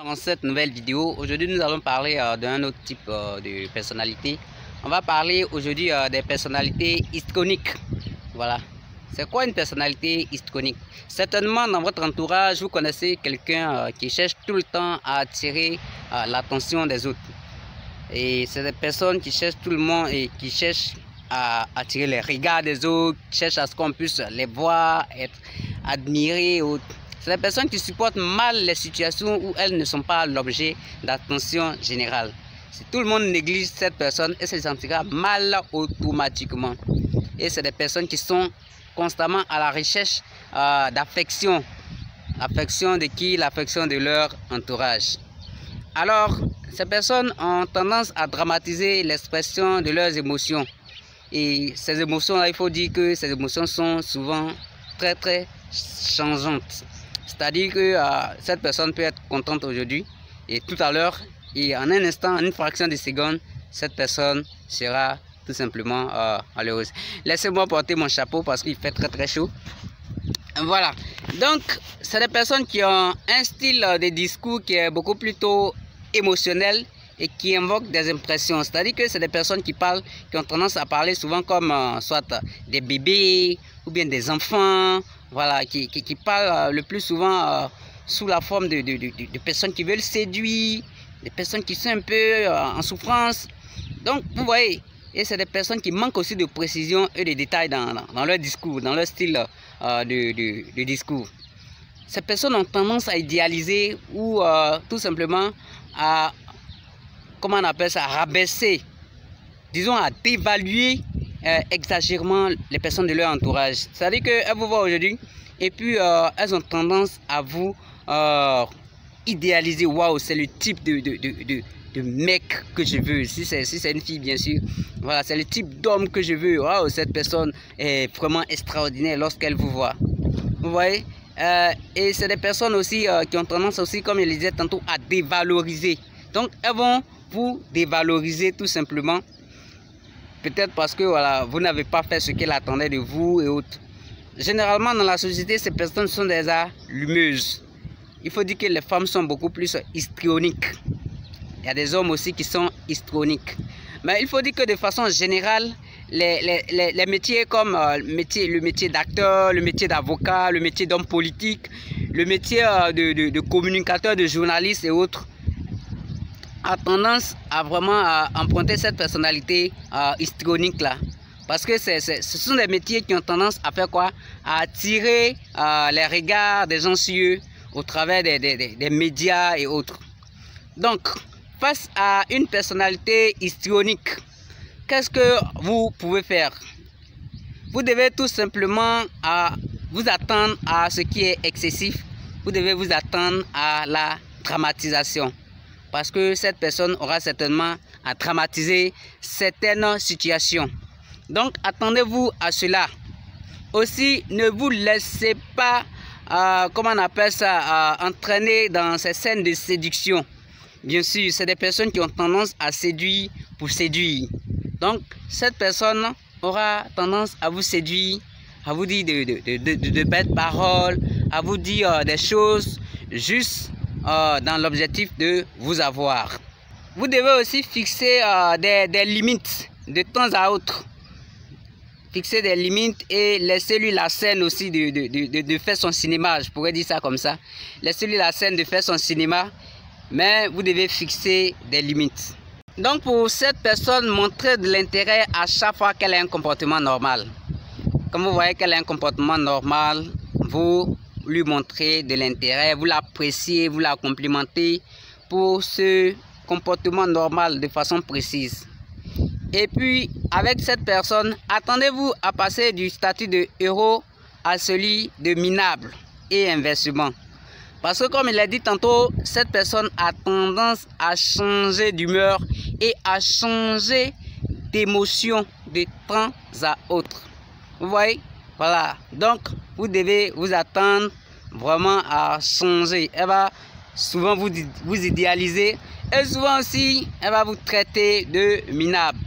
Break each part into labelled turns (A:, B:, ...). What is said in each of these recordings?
A: Dans cette nouvelle vidéo, aujourd'hui nous allons parler d'un autre type de personnalité. On va parler aujourd'hui des personnalités histrioniques. Voilà. C'est quoi une personnalité histrionique? Certainement dans votre entourage, vous connaissez quelqu'un qui cherche tout le temps à attirer l'attention des autres. Et c'est des personnes qui cherchent tout le monde et qui cherchent à attirer les regards des autres, qui cherchent à ce qu'on puisse les voir, être admirés et autres. C'est des personnes qui supportent mal les situations où elles ne sont pas l'objet d'attention générale. Si tout le monde néglige cette personne, elle se sentira mal automatiquement. Et c'est des personnes qui sont constamment à la recherche d'affection. L'affection de qui? L'affection de leur entourage. Alors, ces personnes ont tendance à dramatiser l'expression de leurs émotions. Et ces émotions-là, il faut dire que ces émotions sont souvent très changeantes. C'est-à-dire que cette personne peut être contente aujourd'hui et tout à l'heure, et en un instant, en une fraction de seconde, cette personne sera tout simplement malheureuse. Laissez-moi porter mon chapeau parce qu'il fait très chaud. Voilà. Donc, c'est des personnes qui ont un style de discours qui est beaucoup plutôt émotionnel et qui invoque des impressions. C'est-à-dire que c'est des personnes qui parlent, qui ont tendance à parler souvent comme soit des bébés ou bien des enfants. Voilà, qui parlent le plus souvent sous la forme de personnes qui veulent séduire, des personnes qui sont un peu en souffrance. Donc, vous voyez, et c'est des personnes qui manquent aussi de précision et de détails dans leur discours, dans leur style de discours. Ces personnes ont tendance à idéaliser ou tout simplement à, comment on appelle ça, à rabaisser, disons à dévaluer exagérément les personnes de leur entourage. C'est-à-dire qu'elles vous voient aujourd'hui et puis elles ont tendance à vous idéaliser. Waouh, c'est le type de mec que je veux. Si c'est une fille, bien sûr. Voilà, c'est le type d'homme que je veux. Waouh, cette personne est vraiment extraordinaire lorsqu'elle vous voit. Vous voyez? Et c'est des personnes aussi qui ont tendance aussi, comme je le disais tantôt, à dévaloriser. Donc, elles vont vous dévaloriser tout simplement. Peut-être parce que voilà, vous n'avez pas fait ce qu'elle attendait de vous et autres. Généralement, dans la société, ces personnes sont des allumeuses. Il faut dire que les femmes sont beaucoup plus histrioniques. Il y a des hommes aussi qui sont histrioniques. Mais il faut dire que de façon générale, les métiers comme le métier d'acteur, le métier d'avocat, le métier d'homme politique, le métier de communicateur, de journaliste et autres, a tendance à vraiment emprunter cette personnalité histrionique là, parce que ce sont des métiers qui ont tendance à faire quoi? À attirer les regards des gens sur eux au travers des médias et autres. Donc, face à une personnalité histrionique, qu'est-ce que vous pouvez faire? Vous devez tout simplement vous attendre à ce qui est excessif. Vous devez vous attendre à la dramatisation. Parce que cette personne aura certainement à dramatiser certaines situations. Donc, attendez-vous à cela. Aussi, ne vous laissez pas, comment on appelle ça, entraîner dans ces scènes de séduction. Bien sûr, c'est des personnes qui ont tendance à séduire pour séduire. Donc, cette personne aura tendance à vous séduire, à vous dire de belles paroles, à vous dire des choses juste dans l'objectif de vous avoir. Vous devez aussi fixer des limites de temps à autre. Fixer des limites et laisser-lui la scène aussi de faire son cinéma. Je pourrais dire ça comme ça. Laissez-lui la scène de faire son cinéma, mais vous devez fixer des limites. Donc pour cette personne, montrez de l'intérêt à chaque fois qu'elle a un comportement normal. Comme vous voyez qu'elle a un comportement normal, vous lui montrer de l'intérêt, vous l'appréciez, vous la complimentez pour ce comportement normal de façon précise. Et puis, avec cette personne, attendez-vous à passer du statut de héros à celui de minable et inversement. Parce que comme il a dit tantôt, cette personne a tendance à changer d'humeur et à changer d'émotion de temps à autre. Vous voyez? Voilà. Donc, vous devez vous attendre vraiment à changer. Elle va souvent vous idéaliser et souvent aussi, elle va vous traiter de minable.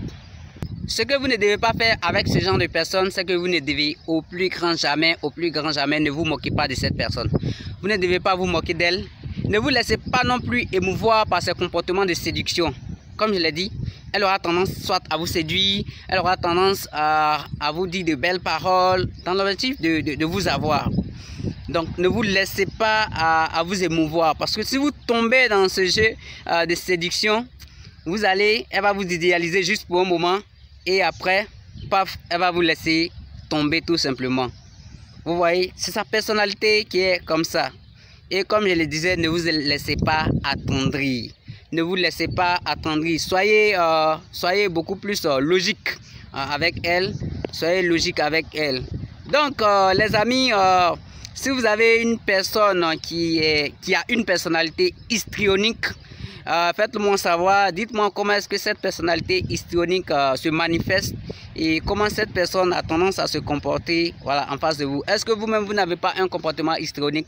A: Ce que vous ne devez pas faire avec ce genre de personnes, c'est que vous ne devez au plus grand jamais, ne vous moquez pas de cette personne. Vous ne devez pas vous moquer d'elle, Ne vous laissez pas non plus émouvoir par ses comportements de séduction. Comme je l'ai dit, elle aura tendance soit à vous séduire, elle aura tendance à vous dire de belles paroles dans l'objectif de vous avoir. Donc ne vous laissez pas à vous émouvoir, parce que si vous tombez dans ce jeu de séduction, elle va vous idéaliser juste pour un moment et après, paf, elle va vous laisser tomber tout simplement. Vous voyez, c'est sa personnalité qui est comme ça. Et comme je le disais, ne vous laissez pas attendrir. Ne vous laissez pas attendrir. Soyez beaucoup plus logique avec elle. Soyez logique avec elle. Donc, les amis, si vous avez une personne qui a une personnalité histrionique, faites-le-moi savoir. Dites-moi comment est-ce que cette personnalité histrionique se manifeste et comment cette personne a tendance à se comporter, voilà, en face de vous. Est-ce que vous-même, vous n'avez pas un comportement histrionique?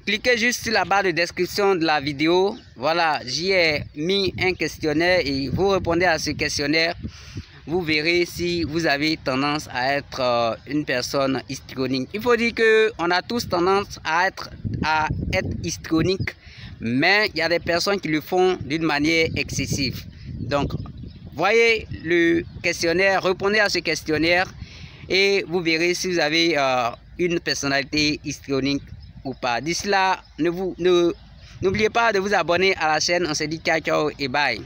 A: Cliquez juste sur la barre de description de la vidéo. Voilà, j'y ai mis un questionnaire et vous répondez à ce questionnaire. Vous verrez si vous avez tendance à être une personne histrionique. Il faut dire qu'on a tous tendance à être histrionique, mais il y a des personnes qui le font d'une manière excessive. Donc, voyez le questionnaire, répondez à ce questionnaire et vous verrez si vous avez une personnalité histrionique ou pas. D'ici là, n'oubliez pas de vous abonner à la chaîne. On se dit ciao, ciao et bye.